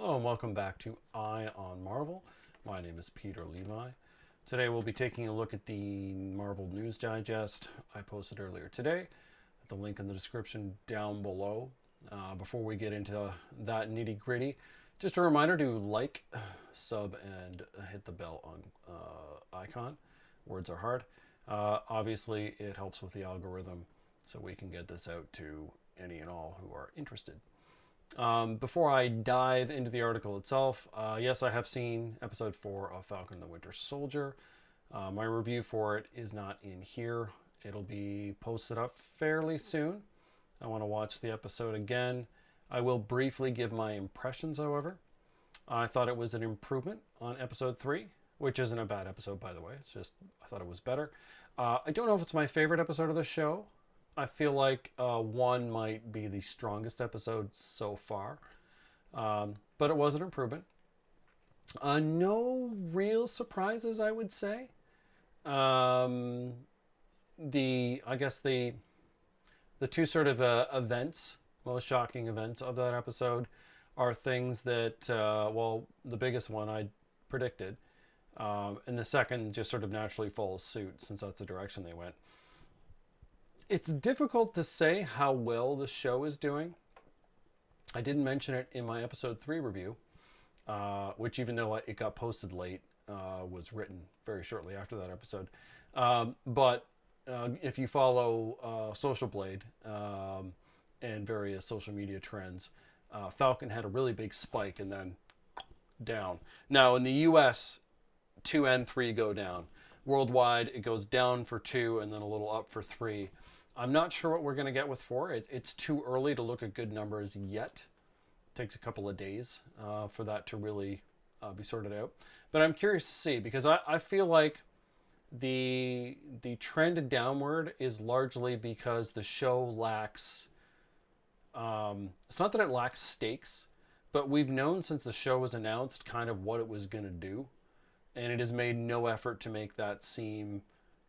Hello and welcome back to Eye on Marvel. My name is Peter Levi. Today we'll be taking a look at the Marvel News Digest I posted earlier today. The link in the description down below. Before we get into that nitty gritty, just a reminder to like, sub, and hit the bell on icon. Words are hard. Obviously, it helps with the algorithm so we can get this out to any and all who are interested. Before I dive into the article itself, yes, I have seen episode 4 of Falcon and the Winter Soldier. My review for it is not in here. It'll be posted up fairly soon. I want to watch the episode again. I will briefly give my impressions, however. I thought it was an improvement on episode 3, which isn't a bad episode, by the way. It's just, I thought it was better. I don't know if it's my favorite episode of the show. I feel like 1 might be the strongest episode so far. But it was an improvement. No real surprises, I would say. I guess the two sort of events, most shocking events of that episode are things that, the biggest one I predicted. And the second just sort of naturally follows suit since that's the direction they went. It's difficult to say how well the show is doing. I didn't mention it in my episode 3 review, which even though it got posted late, was written very shortly after that episode. But if you follow Social Blade and various social media trends, Falcon had a really big spike and then down. Now in the US, 2 and 3 go down. Worldwide, it goes down for 2 and then a little up for 3. I'm not sure what we're going to get with 4. It's too early to look at good numbers yet. It takes a couple of days for that to really be sorted out. But I'm curious to see because I feel like the trend downward is largely because the show lacks... it's not that it lacks stakes, but we've known since the show was announced kind of what it was going to do. And it has made no effort to make that seem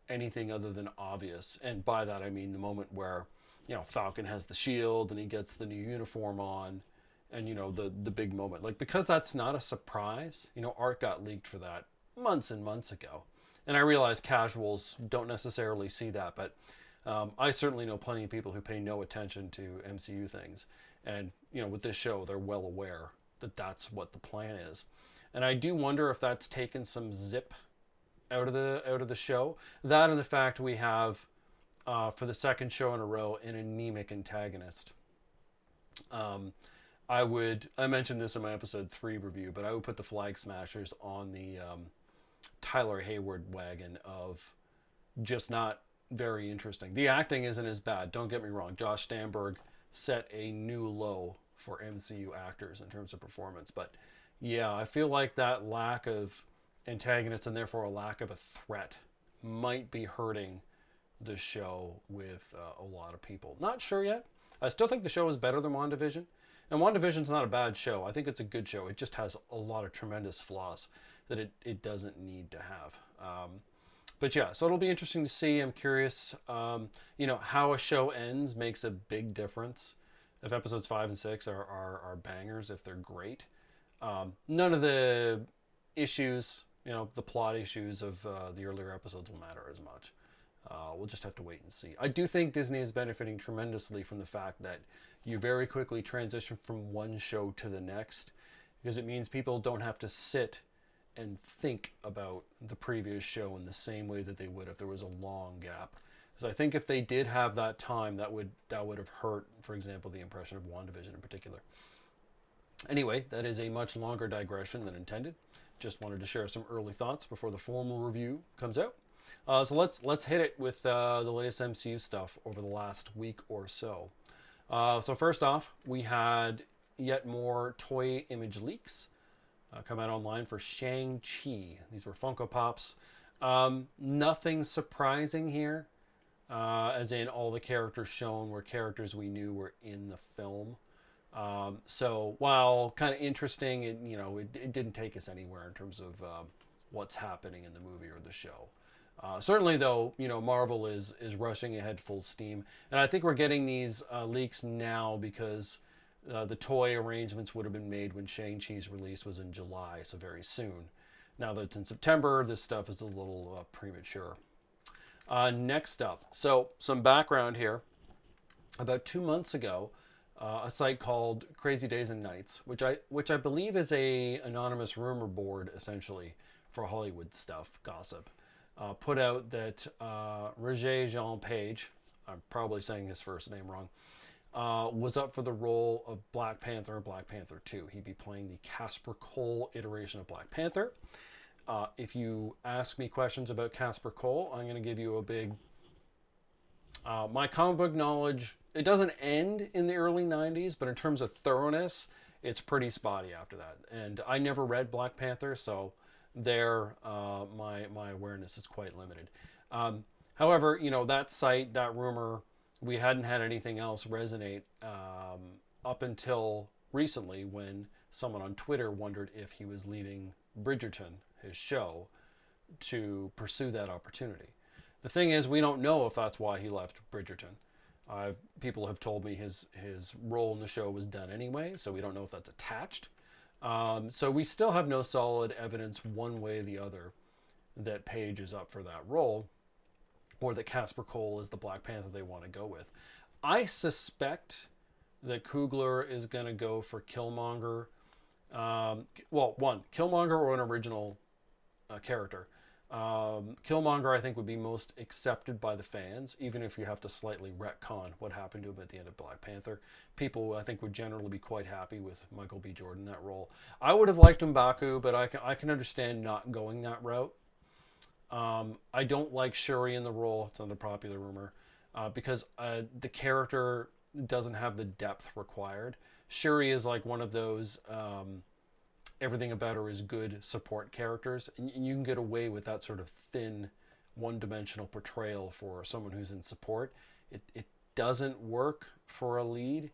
anything other than obvious. And by that, I mean the moment where, Falcon has the shield and he gets the new uniform on and, the big moment. Like, because that's not a surprise, art got leaked for that months and months ago. And I realize casuals don't necessarily see that, but I certainly know plenty of people who pay no attention to MCU things. And, with this show, they're well aware that that's what the plan is. And I do wonder if that's taken some zip out of the show. That and the fact we have, for the second show in a row, an anemic antagonist. I mentioned this in my episode 3 review, but I would put the Flag Smashers on the Tyler Hayward wagon of just not very interesting. The acting isn't as bad, don't get me wrong. Josh Stamberg set a new low for MCU actors in terms of performance, but yeah, I feel like that lack of antagonists and therefore a lack of a threat might be hurting the show with a lot of people. Not sure yet. I still think the show is better than WandaVision. And WandaVision's not a bad show. I think it's a good show. It just has a lot of tremendous flaws that it doesn't need to have. But yeah, so it'll be interesting to see. I'm curious, how a show ends makes a big difference. If episodes 5 and 6 are bangers, if they're great. None of the issues, the plot issues of the earlier episodes will matter as much. We'll just have to wait and see. I do think Disney is benefiting tremendously from the fact that you very quickly transition from one show to the next, because it means people don't have to sit and think about the previous show in the same way that they would if there was a long gap. Because I think if they did have that time, that would have hurt, for example, the impression of WandaVision in particular. Anyway, that is a much longer digression than intended. Just wanted to share some early thoughts before the formal review comes out. So let's hit it with the latest MCU stuff over the last week or so. So first off, we had yet more toy image leaks come out online for Shang-Chi. These were Funko Pops. Nothing surprising here, as in all the characters shown were characters we knew were in the film. So while kind of interesting, it didn't take us anywhere in terms of what's happening in the movie or the show. Certainly, though, Marvel is rushing ahead full steam, and I think we're getting these leaks now because The toy arrangements would have been made when Shang-Chi's release was in July, so very soon. Now that it's in September, this stuff is a little premature. Next up, so some background here. About 2 months ago, a site called Crazy Days and Nights, which I believe is a anonymous rumor board essentially for Hollywood stuff, gossip, put out that Roger Jean Page, I'm probably saying his first name wrong, was up for the role of Black Panther in Black Panther 2. He'd be playing the Casper Cole iteration of Black Panther. If you ask me questions about Casper Cole, I'm going to give you a big... my comic book knowledge, it doesn't end in the early 90s, but in terms of thoroughness, it's pretty spotty after that. And I never read Black Panther, so there, my awareness is quite limited. However, that site, that rumor, we hadn't had anything else resonate up until recently when someone on Twitter wondered if he was leaving Bridgerton, his show, to pursue that opportunity. The thing is, we don't know if that's why he left Bridgerton. People have told me his role in the show was done anyway, so we don't know if that's attached. So we still have no solid evidence one way or the other that Page is up for that role, or that Casper Cole is the Black Panther they want to go with. I suspect that Coogler is going to go for Killmonger. Killmonger or an original character. Killmonger, I think, would be most accepted by the fans, even if you have to slightly retcon what happened to him at the end of Black Panther. People, I think, would generally be quite happy with Michael B. Jordan in that role. I would have liked M'Baku, but I can understand not going that route. I don't like Shuri in the role. It's not a popular rumor, because the character doesn't have the depth required. Shuri is like one of those... everything about her is good support characters, and you can get away with that sort of thin, one-dimensional portrayal for someone who's in support. It doesn't work for a lead,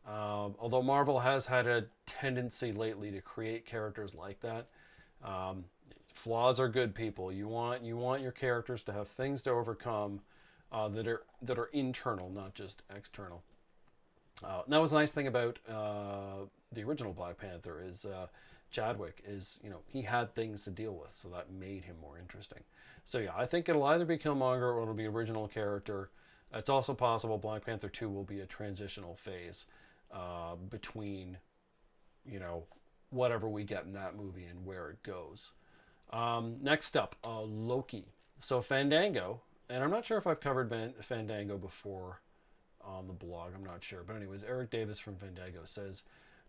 although Marvel has had a tendency lately to create characters like that. Flaws are good, people. You want your characters to have things to overcome that are internal, not just external. And that was a nice thing about the original Black Panther is Chadwick is, he had things to deal with, so that made him more interesting. So yeah, I think it'll either be Killmonger or it'll be original character. It's also possible Black Panther 2 will be a transitional phase between, whatever we get in that movie and where it goes. Next up, Loki. So Fandango, and I'm not sure if I've covered Fandango before on the blog, I'm not sure. But anyways, Eric Davis from Fandango says,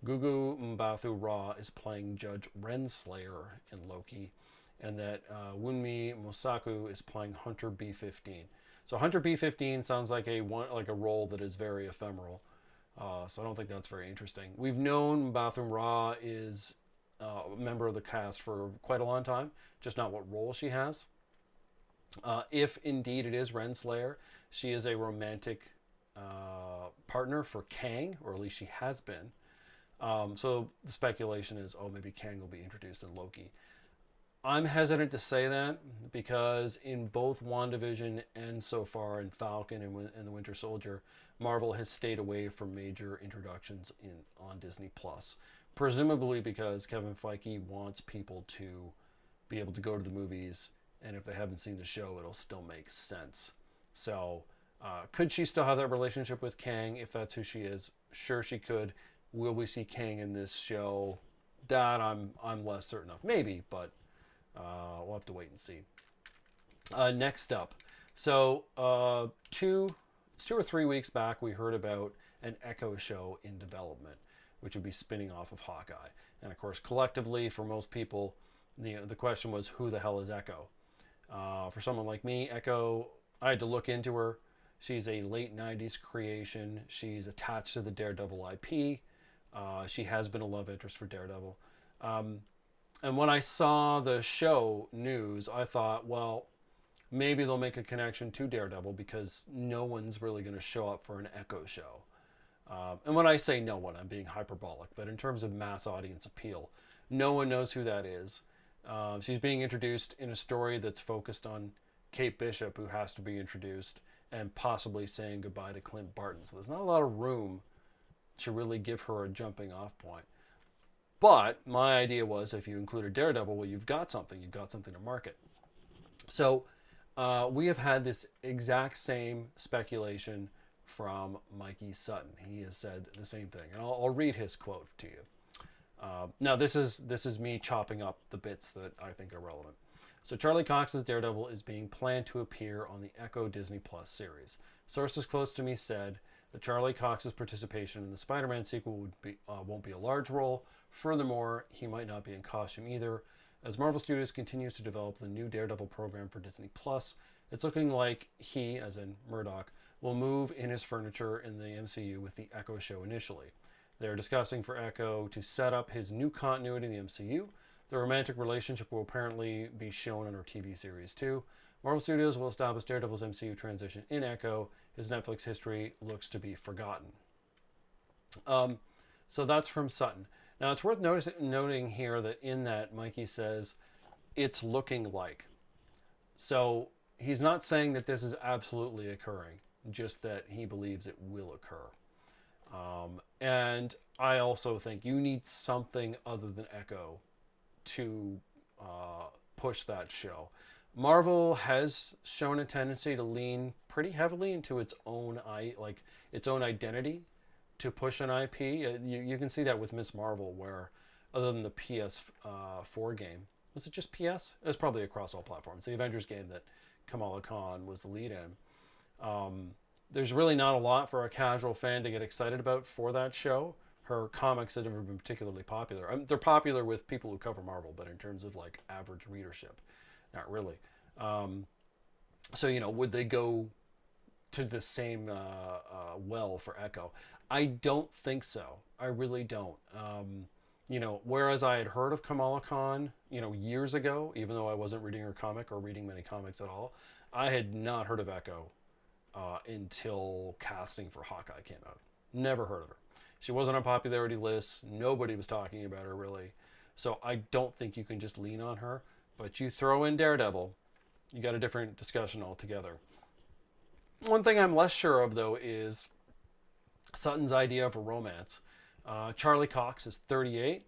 Gugu Mbathu Raw is playing Judge Renslayer in Loki, and that Wunmi Mosaku is playing Hunter B-15. So Hunter B-15 sounds like a role that is very ephemeral, so I don't think that's very interesting. We've known Mbathu Raw is a member of the cast for quite a long time, just not what role she has. If indeed it is Renslayer, she is a romantic partner for Kang, or at least she has been. So the speculation is, maybe Kang will be introduced in Loki. I'm hesitant to say that because in both WandaVision and so far in Falcon and the Winter Soldier, Marvel has stayed away from major introductions on Disney Plus, presumably because Kevin Feige wants people to be able to go to the movies, and if they haven't seen the show, it'll still make sense. So could she still have that relationship with Kang if that's who she is? Sure, she could. Will we see Kang in this show? That I'm less certain of. Maybe, but we'll have to wait and see. Next up, so 2 or 3 weeks back, we heard about an Echo show in development, which would be spinning off of Hawkeye. And of course, collectively, for most people, the question was, who the hell is Echo? For someone like me, Echo, I had to look into her. She's a late 90s creation. She's attached to the Daredevil IP. She has been a love interest for Daredevil. And when I saw the show news, I thought, well, maybe they'll make a connection to Daredevil because no one's really going to show up for an Echo show. And when I say no one, I'm being hyperbolic. But in terms of mass audience appeal, no one knows who that is. She's being introduced in a story that's focused on Kate Bishop, who has to be introduced, and possibly saying goodbye to Clint Barton. So there's not a lot of room to really give her a jumping off point. But my idea was if you included Daredevil, well, you've got something to market. So we have had this exact same speculation from Mikey Sutton. He has said the same thing, and I'll read his quote to you. Now this is me chopping up the bits that I think are relevant. So Charlie Cox's Daredevil is being planned to appear on the Echo Disney Plus series. Sources close to me said that Charlie Cox's participation in the Spider-Man sequel won't be a large role. Furthermore, he might not be in costume either. As Marvel Studios continues to develop the new Daredevil program for Disney Plus, it's looking like he, as in Murdoch, will move in his furniture in the MCU with the Echo show initially. They're discussing for Echo to set up his new continuity in the MCU. The romantic relationship will apparently be shown in our TV series too. Marvel Studios will establish Daredevil's MCU transition in Echo. His Netflix history looks to be forgotten. So that's from Sutton. Now it's worth noting here that in that Mikey says it's looking like. So he's not saying that this is absolutely occurring, just that he believes it will occur. And I also think you need something other than Echo to push that show. Marvel has shown a tendency to lean pretty heavily into its own identity to push an IP. You can see that with Miss Marvel, where other than the PS4 game, was it just PS? It was probably across all platforms. The Avengers game that Kamala Khan was the lead in. There's really not a lot for a casual fan to get excited about for that show. Her comics have never been particularly popular. They're popular with people who cover Marvel, but in terms of like average readership, not really. So, would they go to the same well for Echo? I don't think so. I really don't. Whereas I had heard of Kamala Khan, years ago, even though I wasn't reading her comic or reading many comics at all, I had not heard of Echo until casting for Hawkeye came out. Never heard of her. She wasn't on popularity lists. Nobody was talking about her really. So I don't think you can just lean on her. But you throw in Daredevil, you got a different discussion altogether. One thing I'm less sure of, though, is Sutton's idea of a romance. Charlie Cox is 38.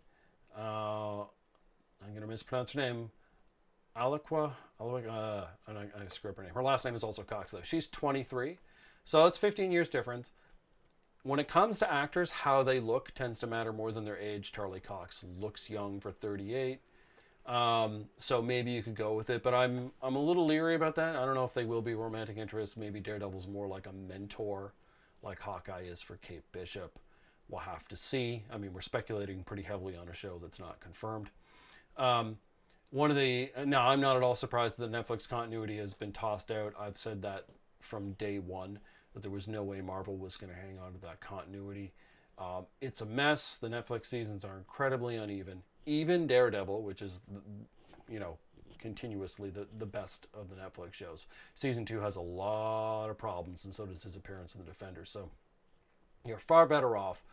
I'm going to mispronounce her name. I screw up her name. Her last name is also Cox, though. She's 23. So it's 15 years difference. When it comes to actors, how they look tends to matter more than their age. Charlie Cox looks young for 38. So maybe you could go with it, but I'm a little leery about that. I don't know if they will be romantic interests. Maybe Daredevil's more like a mentor, like Hawkeye is for Kate Bishop. We'll have to see. I mean, we're speculating pretty heavily on a show that's not confirmed. Now, I'm not at all surprised that the Netflix continuity has been tossed out. I've said that from day one, that there was no way Marvel was going to hang on to that continuity. It's a mess. The Netflix seasons are incredibly uneven. Even Daredevil, which is, continuously the best of the Netflix shows. Season 2 has a lot of problems, and so does his appearance in The Defenders. So you're far better off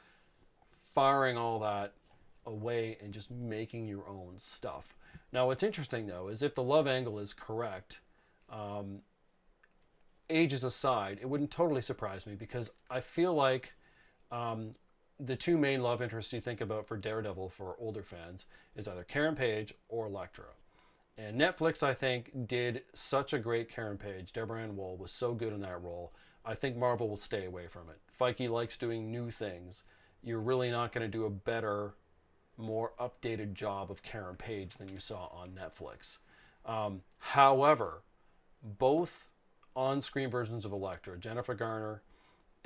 firing all that away and just making your own stuff. Now, what's interesting, though, is if the love angle is correct, ages aside, it wouldn't totally surprise me, because I feel like the two main love interests you think about for Daredevil for older fans is either Karen Page or Elektra. And Netflix, I think, did such a great Karen Page. Deborah Ann Woll was so good in that role. I think Marvel will stay away from it. Feige likes doing new things. You're really not going to do a better, more updated job of Karen Page than you saw on Netflix. However, both on-screen versions of Elektra, Jennifer Garner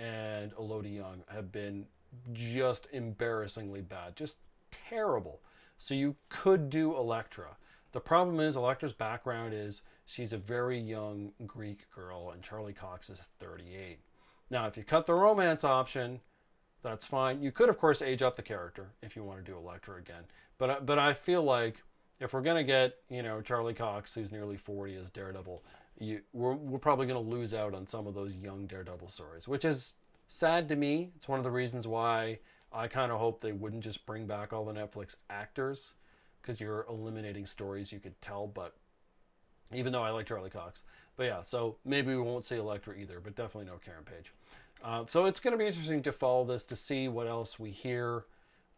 and Elodie Young, have been just embarrassingly bad, just terrible. So you could do Elektra. The problem is Elektra's background is she's a very young Greek girl, and Charlie Cox is 38. Now, if you cut the romance option, that's fine. You could, of course, age up the character if you want to do Elektra again. But I feel like if we're gonna get Charlie Cox, who's nearly 40, as Daredevil, we're probably gonna lose out on some of those young Daredevil stories, which is sad to me. It's one of the reasons why I kind of hope they wouldn't just bring back all the Netflix actors, because you're eliminating stories you could tell. But even though I like Charlie Cox, but yeah, so maybe we won't see Elektra either, but definitely no Karen Page. So it's going to be interesting to follow this, to see what else we hear,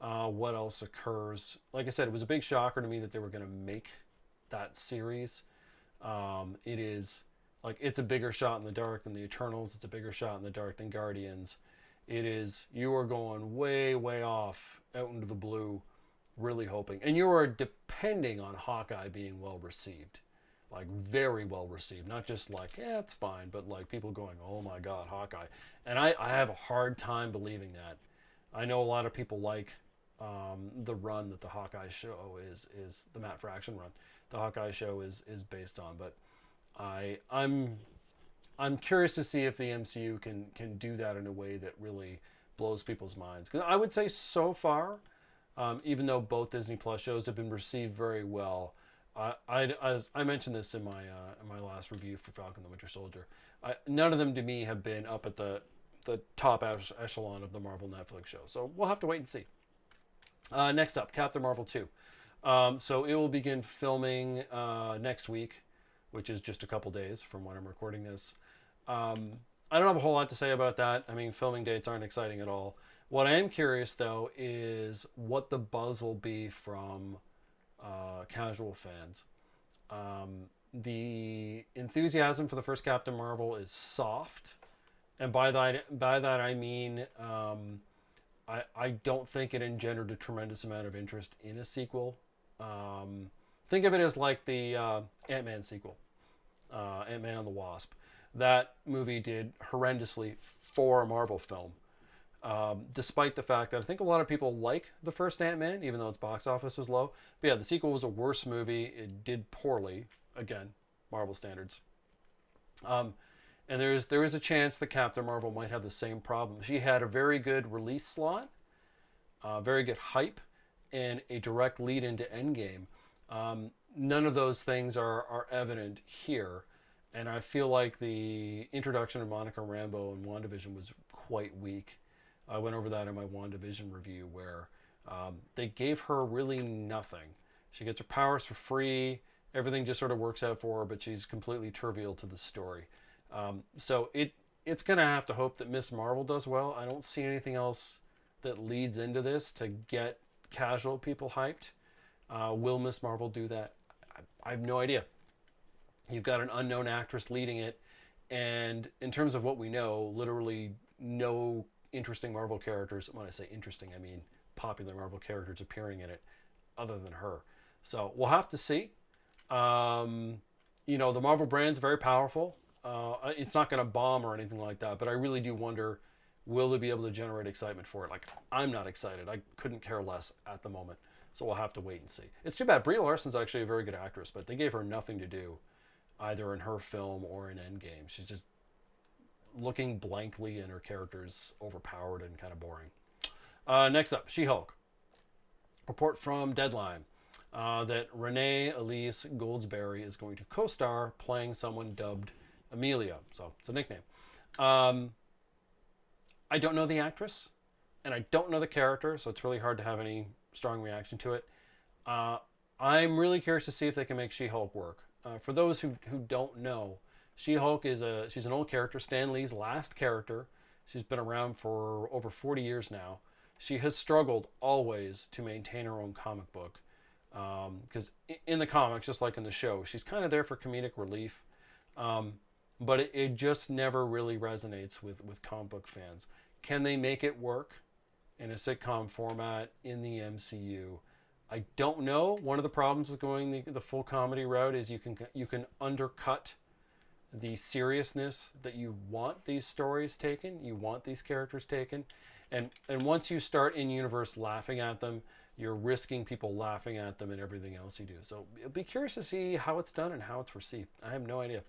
what else occurs. Like I said, it was a big shocker to me that they were going to make that series. It is like, it's a bigger shot in the dark than the Eternals. It's a bigger shot in the dark than Guardians. It is, you are going way, way off out into the blue, really hoping. And you are depending on Hawkeye being well received. Like, very well received. Not just like, yeah, it's fine, but like people going, oh my God, Hawkeye. And I have a hard time believing that. I know a lot of people like the run that the Hawkeye show is the Matt Fraction run. The Hawkeye show is based on, but I'm curious to see if the MCU can do that in a way that really blows people's minds. Because I would say so far, even though both Disney Plus shows have been received very well, as I mentioned this in my last review for Falcon the Winter Soldier, none of them to me have been up at the top echelon of the Marvel Netflix show. So we'll have to wait and see. Next up, Captain Marvel 2. So it will begin filming next week, which is just a couple days from when I'm recording this. I don't have a whole lot to say about that. I mean, filming dates aren't exciting at all. What I am curious, though, is what the buzz will be from casual fans. The enthusiasm for the first Captain Marvel is soft, and by that I mean I don't think it engendered a tremendous amount of interest in a sequel. Think of it as like the Ant-Man sequel, Ant-Man and the Wasp. That movie did horrendously for a Marvel film. Despite the fact that I think a lot of people like the first Ant-Man, even though its box office was low. But yeah, the sequel was a worse movie. It did poorly. Again, Marvel standards. And there is a chance that Captain Marvel might have the same problem. She had a very good release slot, very good hype, and a direct lead into Endgame. None of those things are evident here. And I feel like the introduction of Monica Rambeau in WandaVision was quite weak. I went over that in my WandaVision review, where they gave her really nothing. She gets her powers for free. Everything just sort of works out for her, but she's completely trivial to the story. So it's going to have to hope that Miss Marvel does well. I don't see anything else that leads into this to get casual people hyped. Will Miss Marvel do that? I have no idea. You've got an unknown actress leading it, and in terms of what we know, literally no interesting Marvel characters, when I say interesting, I mean popular Marvel characters appearing in it other than her. So we'll have to see. The Marvel brand's very powerful. It's not going to bomb or anything like that, but I really do wonder, will they be able to generate excitement for it? Like, I'm not excited. I couldn't care less at the moment. So we'll have to wait and see. It's too bad. Brie Larson's actually a very good actress, but they gave her nothing to do either in her film or in Endgame. She's just looking blankly, and her character's overpowered and kind of boring. Next up, She-Hulk. Report from Deadline that Renee Elise Goldsberry is going to co-star playing someone dubbed Amelia. So it's a nickname. I don't know the actress, and I don't know the character, so it's really hard to have any strong reaction to it. I'm really curious to see if they can make She-Hulk work. For those who don't know, She-Hulk she's an old character, Stan Lee's last character. She's been around for over 40 years now. She has struggled always to maintain her own comic book. Because in the comics, just like in the show, she's kind of there for comedic relief. But it just never really resonates with comic book fans. Can they make it work in a sitcom format in the MCU? I don't know. One of the problems with going the full comedy route is you can undercut the seriousness that you want these stories taken, you want these characters taken, and once you start in universe laughing at them, you're risking people laughing at them and everything else you do. So I'll be curious to see how it's done and how it's received. I have no idea.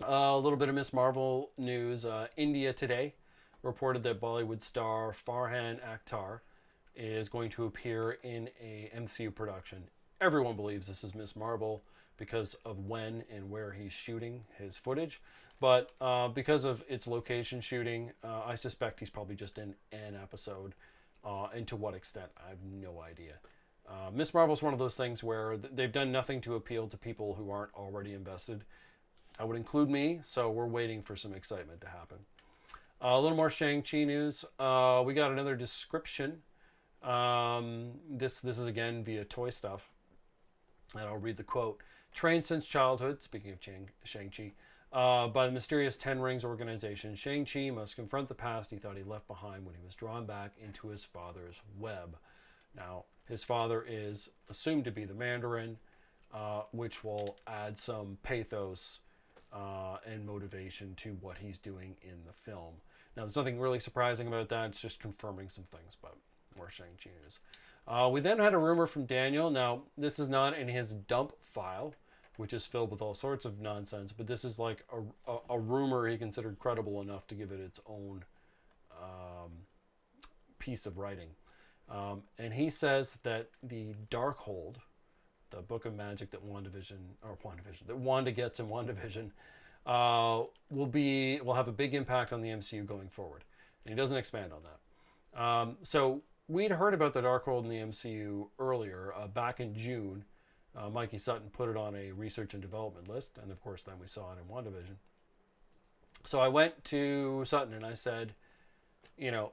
A little bit of Miss Marvel news. India Today reported that Bollywood star Farhan Akhtar is going to appear in a MCU production. Everyone believes this is Miss Marvel because of when and where he's shooting his footage. But because of its location shooting, I suspect he's probably just in an episode. And to what extent, I have no idea. Miss Marvel's one of those things where they've done nothing to appeal to people who aren't already invested. I would include me, so we're waiting for some excitement to happen. A little more Shang-Chi news. We got another description. This is again via Toy Stuff. And I'll read the quote. Trained since childhood, speaking of Shang-Chi, by the mysterious Ten Rings organization, Shang-Chi must confront the past he thought he left behind when he was drawn back into his father's web. Now, his father is assumed to be the Mandarin, which will add some pathos and motivation to what he's doing in the film. Now, there's nothing really surprising about that. It's just confirming some things, but more Shang-Chi news. We then had a rumor from Daniel. Now, this is not in his dump file, which is filled with all sorts of nonsense, but this is like a rumor he considered credible enough to give it its own piece of writing. And he says that the Darkhold, the book of magic that that Wanda gets in WandaVision, will have a big impact on the MCU going forward. And he doesn't expand on that. So we'd heard about the Darkhold in the MCU earlier, back in June. Mikey Sutton put it on a research and development list, and of course then we saw it in WandaVision. So I went to Sutton and I said,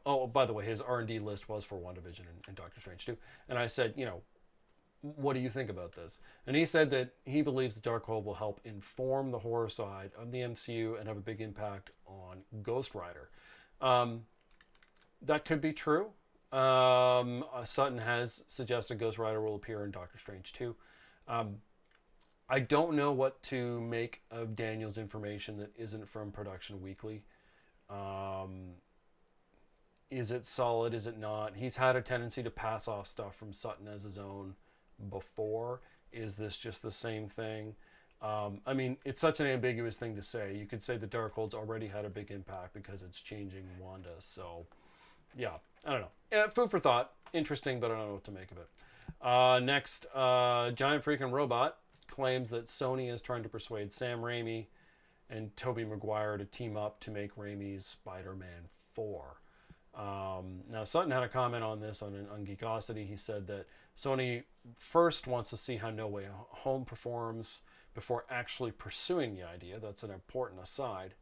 oh, by the way, his R&D list was for WandaVision and Doctor Strange too. And I said, what do you think about this? And he said that he believes the Darkhold will help inform the horror side of the MCU and have a big impact on Ghost Rider. That could be true. Sutton has suggested Ghost Rider will appear in Doctor Strange 2. I don't know what to make of Daniel's information that isn't from Production Weekly. Is it solid? Is it not? He's had a tendency to pass off stuff from Sutton as his own before. Is this just the same thing? I mean, it's such an ambiguous thing to say. You could say the Darkhold's already had a big impact because it's changing Wanda. So, yeah, I don't know. Yeah, food for thought. Interesting, but I don't know what to make of it. Next, Giant Freaking Robot claims that Sony is trying to persuade Sam Raimi and Tobey Maguire to team up to make Raimi's Spider-Man 4. Now, Sutton had a comment on this on Geekosity. He said that Sony first wants to see how No Way Home performs before actually pursuing the idea. That's an important aside.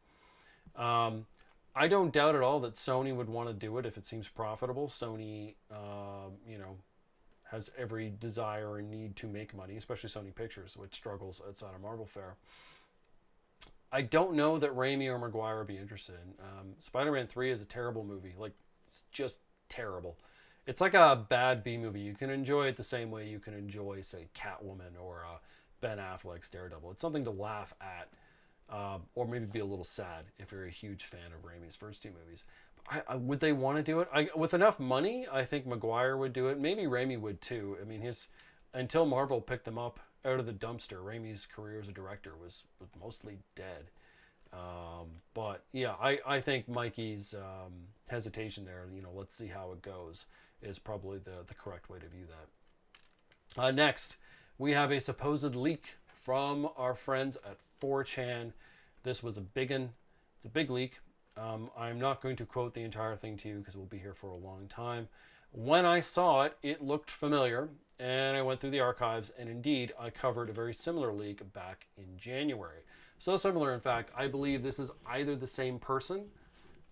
I don't doubt at all that Sony would want to do it if it seems profitable. Sony, has every desire and need to make money, especially Sony Pictures, which struggles outside of Marvel fare. I don't know that Raimi or Maguire would be interested in. Spider-Man 3 is a terrible movie. Like, it's just terrible. It's like a bad B movie. You can enjoy it the same way you can enjoy, say, Catwoman or Ben Affleck's Daredevil. It's something to laugh at, or maybe be a little sad if you're a huge fan of Raimi's first two movies. Would they want to do it? With enough money, I think Maguire would do it. Maybe Raimi would too. I mean, until Marvel picked him up out of the dumpster, Raimi's career as a director was mostly dead. But yeah, I think Mikey's hesitation there, let's see how it goes, is probably the correct way to view that. Next, we have a supposed leak from our friends at 4chan. This was a big one. It's a big leak. I'm not going to quote the entire thing to you because we'll be here for a long time. When I saw it, it looked familiar, and I went through the archives, and indeed, I covered a very similar leak back in January. So similar, in fact, I believe this is either the same person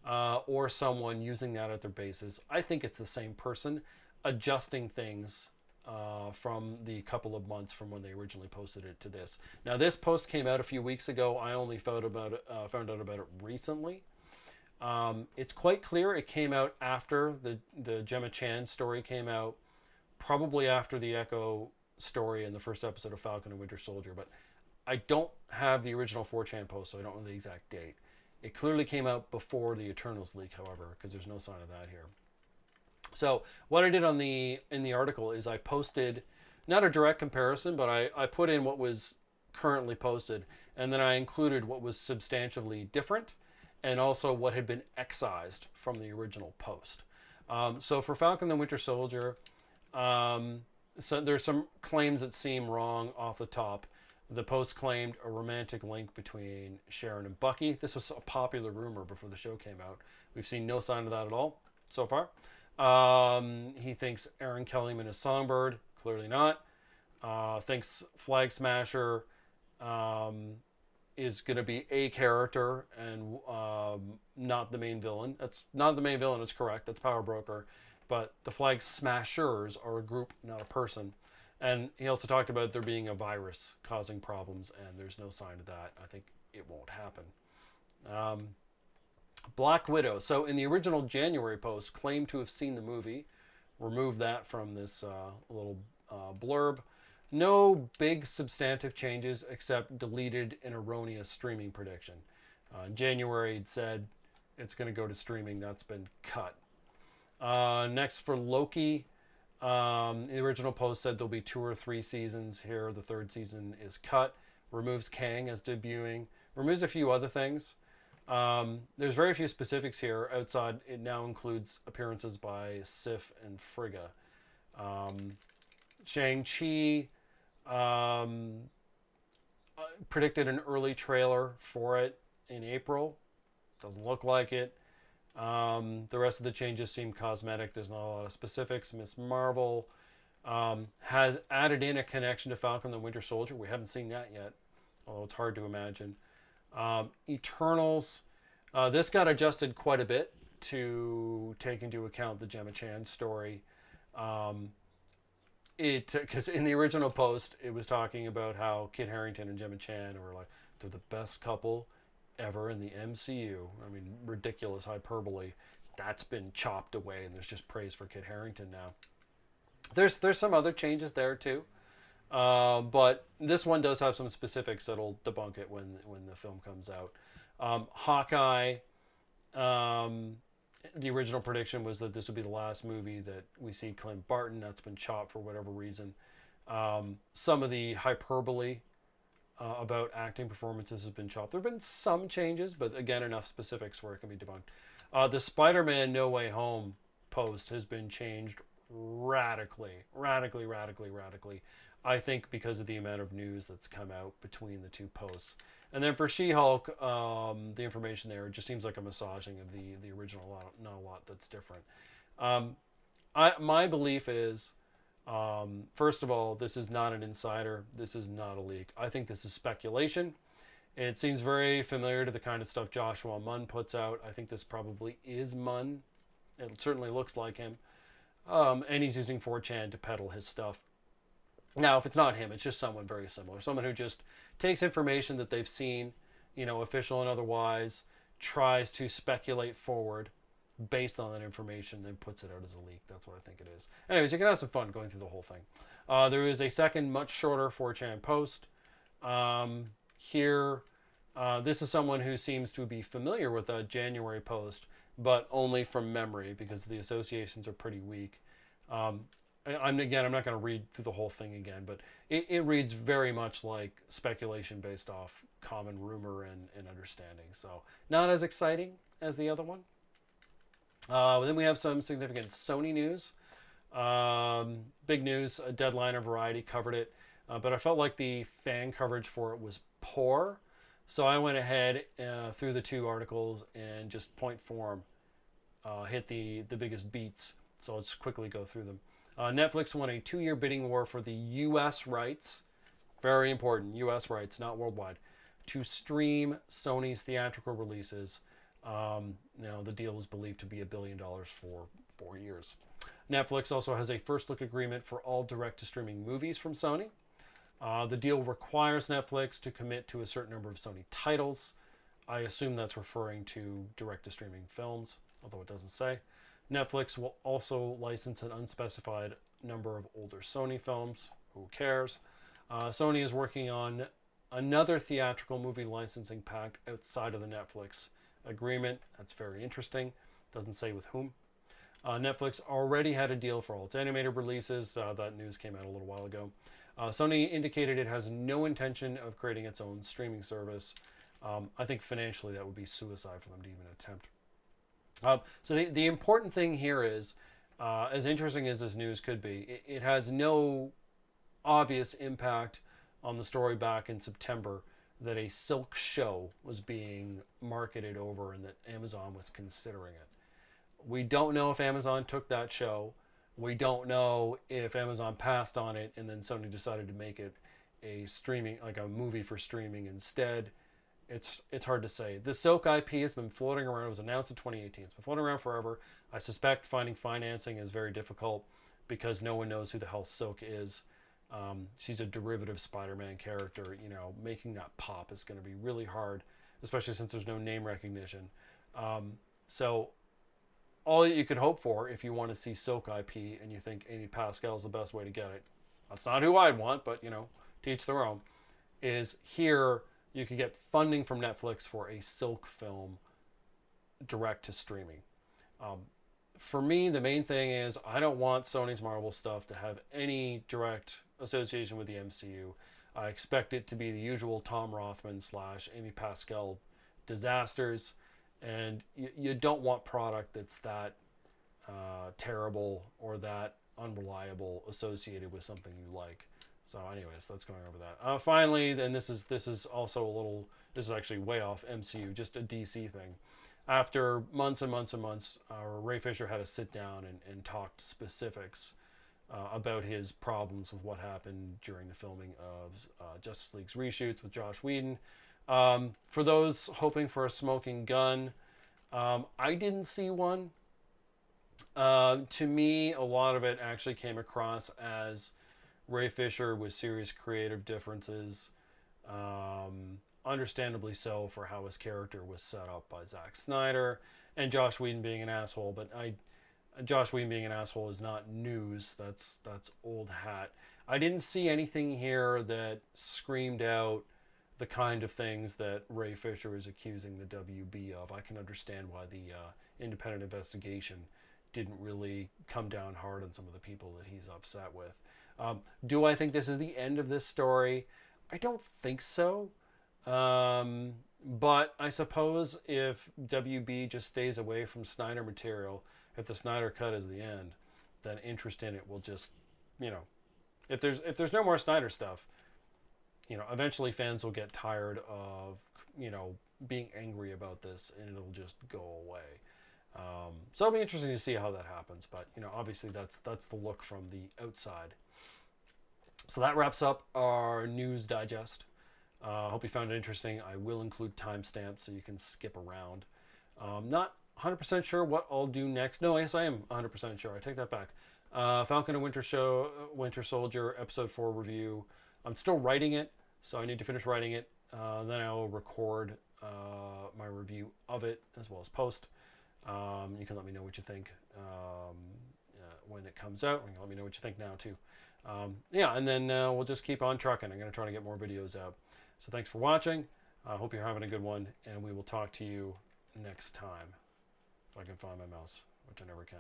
or someone using that at their basis. I think it's the same person adjusting things from the couple of months from when they originally posted it to this. Now, this post came out a few weeks ago. I only found out about it recently. It's quite clear it came out after the Gemma Chan story came out, probably after the Echo story in the first episode of Falcon and Winter Soldier, but I don't have the original 4chan post, so I don't know the exact date. It clearly came out before the Eternals leak, however, because there's no sign of that here. So what I did in the article is I posted, not a direct comparison, but I put in what was currently posted, and then I included what was substantially different, and also what had been excised from the original post. So for Falcon and Winter Soldier, so there's some claims that seem wrong off the top. The post claimed a romantic link between Sharon and Bucky. This was a popular rumor before the show came out. We've seen no sign of that at all so far. He thinks Aaron Kellyman is Songbird. Clearly not. Thinks Flag Smasher is going to be a character and not the main villain. That's not the main villain, it's correct. That's Power Broker. But the Flag Smashers are a group, not a person. And he also talked about there being a virus causing problems, and there's no sign of that. I think it won't happen. Black Widow. So in the original January post, claimed to have seen the movie. Removed that from this little blurb. No big substantive changes except deleted an erroneous streaming prediction. In January, it said it's going to go to streaming. That's been cut. Next for Loki, the original post said there'll be 2 or 3 seasons. Here, the 3rd season is cut. Removes Kang as debuting. Removes a few other things. There's very few specifics here. Outside, it now includes appearances by Sif and Frigga. Shang-Chi predicted an early trailer for it in April. Doesn't look like it. The rest of the changes seem cosmetic. There's not a lot of specifics. Miss Marvel has added in a connection to Falcon and Winter Soldier. We haven't seen that yet, although it's hard to imagine. Eternals. This got adjusted quite a bit to take into account the Gemma Chan story. Because in the original post, it was talking about how Kit Harington and Gemma Chan were like, they're the best couple ever in the MCU. I mean, ridiculous hyperbole. That's been chopped away, and there's just praise for Kit Harington now. There's some other changes there too, but this one does have some specifics that'll debunk it when the film comes out. Hawkeye. The original prediction was that this would be the last movie that we see Clint Barton. That's been chopped for whatever reason. Some of the hyperbole about acting performances has been chopped. There have been some changes, but again, enough specifics where it can be debunked. The Spider-Man No Way Home post has been changed radically. I think because of the amount of news that's come out between the 2 posts. And then for She-Hulk, the information there just seems like a massaging of the original. Not a lot that's different. My belief is, first of all, this is not an insider. This is not a leak. I think this is speculation. It seems very familiar to the kind of stuff Joshua Munn puts out. I think this probably is Munn. It certainly looks like him. And he's using 4chan to peddle his stuff. Now, if it's not him, it's just someone very similar. Someone who just takes information that they've seen, official and otherwise, tries to speculate forward based on that information, then puts it out as a leak. That's what I think it is. Anyways, you can have some fun going through the whole thing. There is a second, much shorter 4chan post. Here, this is someone who seems to be familiar with a January post, but only from memory because the associations are pretty weak. I'm not going to read through the whole thing again, but it reads very much like speculation based off common rumor and understanding. So not as exciting as the other one. Then we have some significant Sony news. Big news, a Deadline or Variety covered it, but I felt like the fan coverage for it was poor. So I went ahead through the 2 articles and just point form hit the biggest beats. So let's quickly go through them. Netflix won a 2-year bidding war for the U.S. rights, very important, U.S. rights, not worldwide, to stream Sony's theatrical releases. Now, the deal is believed to be $1 billion for 4 years. Netflix also has a first look agreement for all direct-to-streaming movies from Sony. The deal requires Netflix to commit to a certain number of Sony titles. I assume that's referring to direct-to-streaming films, although it doesn't say. Netflix will also license an unspecified number of older Sony films. Who cares? Sony is working on another theatrical movie licensing pact outside of the Netflix agreement. That's very interesting. Doesn't say with whom. Netflix already had a deal for all its animated releases. That news came out a little while ago. Sony indicated it has no intention of creating its own streaming service. I think financially that would be suicide for them to even attempt. So the important thing here is, as interesting as this news could be, it has no obvious impact on the story back in September that a Silk show was being marketed over and that Amazon was considering it. We don't know if Amazon took that show. We don't know if Amazon passed on it and then Sony decided to make it a streaming, like a movie for streaming instead. it's hard to say. The Silk IP has been floating around. It was announced in 2018. It's been floating around forever. I suspect finding financing is very difficult because no one knows who the hell Silk is. She's a derivative Spider-Man character. You know, making that pop is going to be really hard, especially since there's no name recognition. So all you could hope for if you want to see Silk IP and you think Amy Pascal is the best way to get it, that's not who I'd want, but, you know, to each their own, is here you can get funding from Netflix for a Silk film direct to streaming. For me, the main thing is I don't want Sony's Marvel stuff to have any direct association with the MCU. I expect it to be the usual Tom Rothman / Amy Pascal disasters, and you don't want product that's that terrible or that unreliable associated with something you like. So anyways, that's going over that. Finally, then this is also a little, this is actually way off MCU, just a DC thing. After months and months and months, Ray Fisher had to sit down and talk specifics about his problems with what happened during the filming of Justice League's reshoots with Joss Whedon. For those hoping for a smoking gun, I didn't see one. To me, a lot of it actually came across as Ray Fisher with serious creative differences. Understandably so for how his character was set up by Zack Snyder, and Joss Whedon being an asshole. But Joss Whedon being an asshole is not news. That's old hat. I didn't see anything here that screamed out the kind of things that Ray Fisher is accusing the WB of. I can understand why the independent investigation didn't really come down hard on some of the people that he's upset with. Do I think this is the end of this story? I don't think so. But I suppose if WB just stays away from Snyder material, if the Snyder cut is the end, then interest in it will just, you know, if there's no more Snyder stuff, you know, eventually fans will get tired of, you know, being angry about this and it'll just go away. So it'll be interesting to see how that happens. But, you know, obviously that's the look from the outside. So that wraps up our news digest. I hope you found it interesting. I will include timestamps so you can skip around. Not 100% sure what I'll do next. No, yes, I am 100% sure. I take that back. Falcon and Winter Soldier episode 4 review. I'm still writing it, so I need to finish writing it. Then I'll record my review of it as well as post. You can let me know what you think when it comes out. You can let me know what you think now too. Yeah, and then we'll just keep on trucking. I'm going to try to get more videos out. So thanks for watching. I hope you're having a good one, and we will talk to you next time. If I can find my mouse, which I never can.